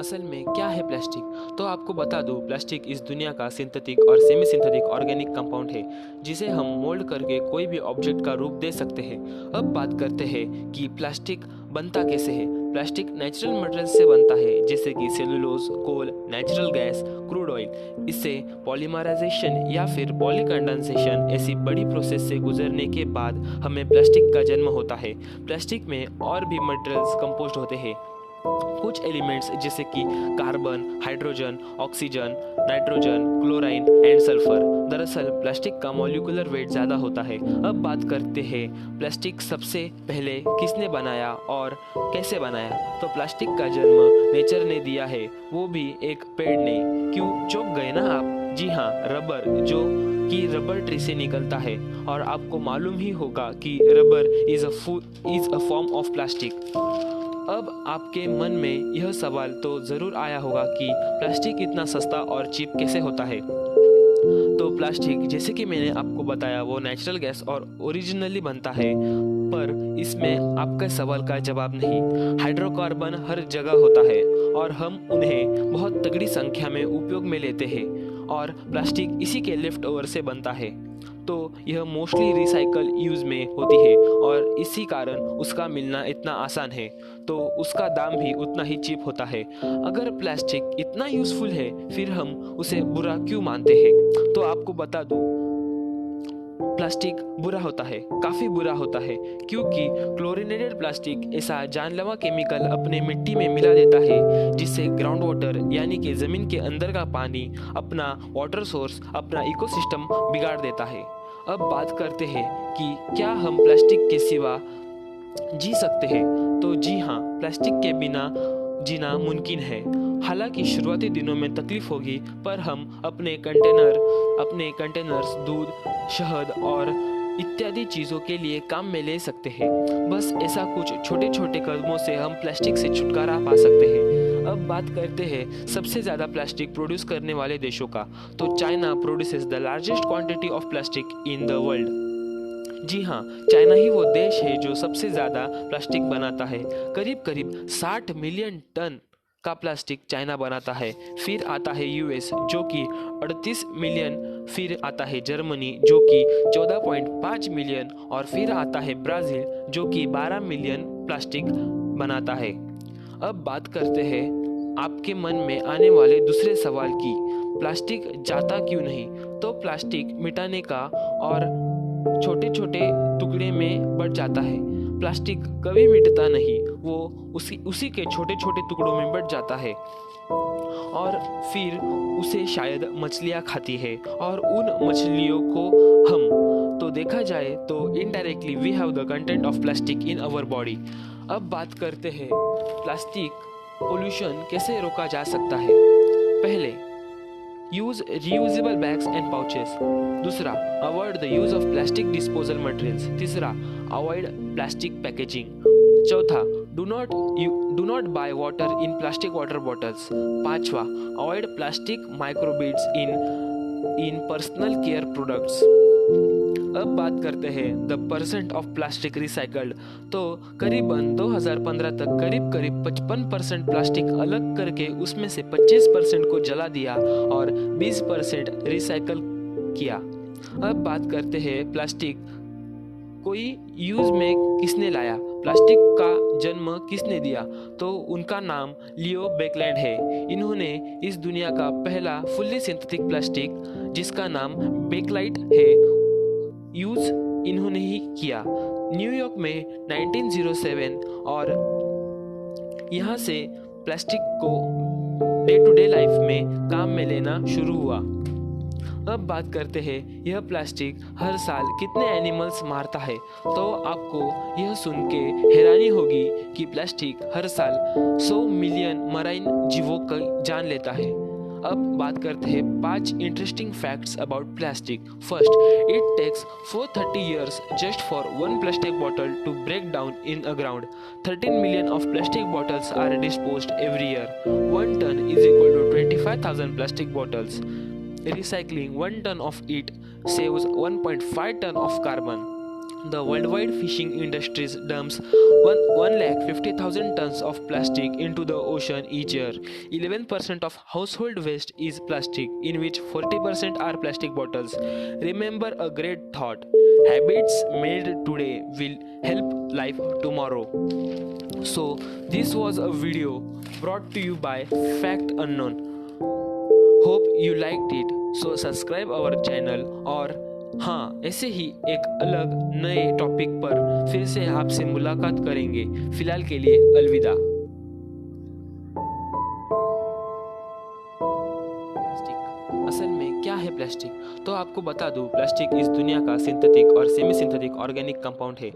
असल में क्या है प्लास्टिक? तो आपको बता दूं, प्लास्टिक इस दुनिया का सिंथेटिक और सेमी सिंथेटिक ऑर्गेनिक कंपाउंड है जिसे हम मोल्ड करके कोई भी ऑब्जेक्ट का रूप दे सकते हैं। अब बात करते हैं कि प्लास्टिक बनता कैसे है। प्लास्टिक नेचुरल मटेरियल से बनता है जैसे कि सेलुलोज, कोल, नेचुरल गैस, क्रूड ऑयल। इससे पॉलीमराइजेशन या फिर पॉलीकंडेंसेशन ऐसी बड़ी प्रोसेस से गुजरने के बाद हमें प्लास्टिक का जन्म होता है। प्लास्टिक में और भी मटेरियल्स कंपोस्ट होते हैं। कुछ एलिमेंट्स जैसे कि carbon, hydrogen, oxygen, nitrogen, chlorine and sulphur. दरअसल प्लास्टिक का मॉलिक्यूलर वेट ज़्यादा होता है। अब बात करते हैं प्लास्टिक सबसे पहले किसने बनाया और कैसे बनाया। तो प्लास्टिक का जन्म नेचर ने दिया है, वो भी एक पेड़ ने। क्यों चौंक गए ना आप? जी हाँ, रबर, जो कि रबर ट्री से निकलता है। और आपको मालूम ही होगा कि rubber is a form of plastic. अब आपके मन में यह सवाल तो ज़रूर आया होगा कि प्लास्टिक इतना सस्ता और चीप कैसे होता है। तो प्लास्टिक, जैसे कि मैंने आपको बताया, वो नेचुरल गैस और ओरिजिनली बनता है। पर इसमें आपका सवाल का जवाब नहीं। हाइड्रोकार्बन हर जगह होता है और हम उन्हें बहुत तगड़ी संख्या में उपयोग में लेते हैं और प्लास्टिक इसी के लेफ्ट ओवर से बनता है। तो यह मोस्टली रिसाइकल यूज़ में होती है और इसी कारण उसका मिलना इतना आसान है, तो उसका दाम भी उतना ही चीप होता है। अगर प्लास्टिक इतना यूज़फुल है, फिर हम उसे बुरा क्यों मानते हैं? तो आपको बता दूं, प्लास्टिक बुरा होता है, काफ़ी बुरा होता है, क्योंकि क्लोरिनेटेड प्लास्टिक ऐसा जानलेवा केमिकल अपने मिट्टी में मिला देता है जिससे ग्राउंड वाटर यानी कि ज़मीन के अंदर का पानी, अपना वाटर सोर्स, अपना इकोसिस्टम बिगाड़ देता है। अब बात करते हैं कि क्या हम प्लास्टिक के सिवा जी सकते हैं? तो जी हाँ, प्लास्टिक के बिना जीना मुमकिन है। हालांकि शुरुआती दिनों में तकलीफ होगी, पर हम अपने कंटेनर्स दूध, शहद और इत्यादि चीज़ों के लिए काम में ले सकते हैं। बस ऐसा कुछ छोटे छोटे कदमों से हम प्लास्टिक से छुटकारा पा सकते हैं। अब बात करते हैं सबसे ज़्यादा प्लास्टिक प्रोड्यूस करने वाले देशों का। तो China produces the largest quantity of plastic in the world. जी हाँ, चाइना ही वो देश है जो सबसे ज़्यादा प्लास्टिक बनाता है। करीब करीब 60 मिलियन टन का प्लास्टिक चाइना बनाता है। फिर आता है यूएस जो कि 38 मिलियन, फिर आता है जर्मनी जो कि 14.5 मिलियन, और फिर आता है ब्राज़ील जो कि 12 मिलियन प्लास्टिक बनाता है। अब बात करते हैं आपके मन में आने वाले दूसरे सवाल की, प्लास्टिक जाता क्यों नहीं? तो प्लास्टिक मिटाने का और छोटे छोटे टुकड़े में बढ़ जाता है। प्लास्टिक कभी मिटता नहीं, वो उसी के छोटे छोटे टुकड़ों में बढ़ जाता है और फिर उसे शायद मछलियाँ खाती है और उन मछलियों को हम। तो देखा जाए तो indirectly we have the content of plastic in our body. अब बात करते हैं प्लास्टिक पोल्यूशन कैसे रोका जा सकता है। पहले, use reusable bags and pouches. दूसरा, avoid the use of plastic disposal materials. तीसरा, अवॉइड प्लास्टिक पैकेजिंग। चौथा, do not buy water in plastic water bottles. पांचवा, avoid plastic microbeads in personal care products. अब बात करते हैं the percent of plastic recycled. तो करीबन 2015 तक करीब 55% प्लास्टिक अलग करके उसमें से 25% को जला दिया और 20% रिसाइकल किया। अब बात करते हैं प्लास्टिक कोई यूज में किसने लाया, प्लास्टिक का जन्म किसने दिया। तो उनका नाम लियो बेकलैंड है। इन्होंने इस दुनिया का पहला फुल्ली सिंथेटिक प्लास्टिक, जिसका नाम बेकलाइट है, यूज इन्होंने ही किया न्यूयॉर्क में 1907, और यहाँ से प्लास्टिक को डे टू डे लाइफ में काम में लेना शुरू हुआ। अब बात करते हैं यह प्लास्टिक हर साल कितने एनिमल्स मारता है। तो आपको यह सुन के हैरानी होगी कि प्लास्टिक हर साल 100 मिलियन मराइन जीवों की जान लेता है। अब बात करते हैं 5 interesting facts about plastic. First, it takes 430 years just for one plastic bottle to break down in a ground. 13 million of plastic bottles are disposed every year. 1 ton is equal to 25,000 plastic bottles. Recycling 1 ton of it saves 1.5 ton of carbon. The worldwide fishing industry dumps 150,000 tons of plastic into the ocean each year. 11% of household waste is plastic, in which 40% are plastic bottles. Remember a great thought: habits made today will help life tomorrow. So, this was a video brought to you by Fact Unknown. Hope you liked it, so subscribe our channel. और हाँ, ऐसे ही एक अलग नए topic पर फिर से आपसे मुलाकात करेंगे। फिलहाल के लिए अलविदा। प्लास्टिक असल में क्या है? प्लास्टिक तो आपको बता दूं, प्लास्टिक इस दुनिया का सिंथेटिक और सेमी सिंथेटिक ऑर्गेनिक कंपाउंड है